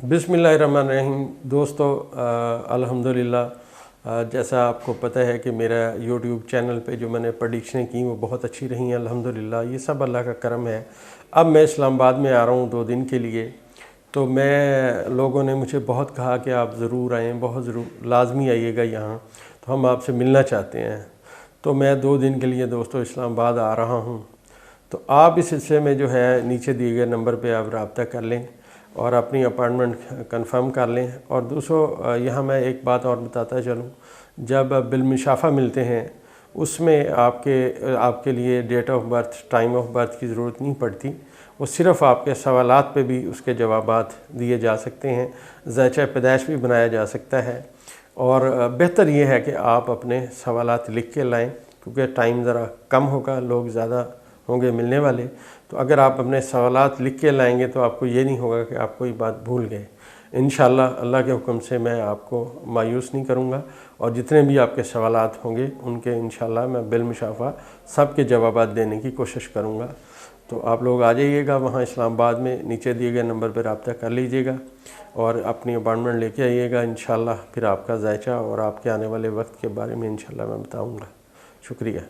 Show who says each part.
Speaker 1: बिस्मिल्लाहिर्रहमानिर्रहीम। दोस्तों, अल्हम्दुलिल्लाह जैसा आपको पता है कि मेरा यूट्यूब चैनल पे जो मैंने प्रेडिक्शनें की वो बहुत अच्छी रही हैं अल्हम्दुलिल्लाह। ये सब अल्लाह का करम है। अब मैं इस्लामाबाद में आ रहा हूँ 2 दिन के लिए। तो लोगों ने मुझे बहुत कहा कि आप ज़रूर आएँ, बहुत ज़रूर लाजमी आइएगा यहाँ, तो हम आपसे मिलना चाहते हैं। तो मैं 2 दिन के लिए दोस्तों इस्लामाबाद आ रहा हूँ। तो आप इस सिलसिले में जो है नीचे दिए गए नंबर पे आप रब्ता कर लें और अपनी अपॉइंटमेंट कंफर्म कर लें। और दूसरों, यहाँ मैं एक बात और बताता चलूँ, जब बिलमुशाफा मिलते हैं उसमें आपके लिए date of birth, time of birth की ज़रूरत नहीं पड़ती। वो सिर्फ़ आपके सवालात पे भी उसके जवाबात दिए जा सकते हैं, ज़ायचा पैदाइश भी बनाया जा सकता है। और बेहतर ये है कि आप अपने सवालात लिख के लाएँ, क्योंकि टाइम ज़रा कम होगा, लोग ज़्यादा होंगे मिलने वाले। तो अगर आप अपने सवालात लिख के लाएंगे तो आपको ये नहीं होगा कि आप कोई बात भूल गए। इंशाअल्लाह अल्लाह के हुक्म से मैं आपको मायूस नहीं करूँगा, और जितने भी आपके सवालात होंगे उनके इंशाअल्लाह मैं बिलमुशाफा सब के जवाबात देने की कोशिश करूँगा। तो आप लोग आ जाइएगा वहाँ इस्लामाबाद में, नीचे दिए गए नंबर पर रब्ता कर लीजिएगा और अपनी अपॉइंटमेंट लेके आइएगा इंशाअल्लाह। फिर आपका ज़ायचा और आपके आने वाले वक्त के बारे में इंशाअल्लाह मैं बताऊँगा। शुक्रिया।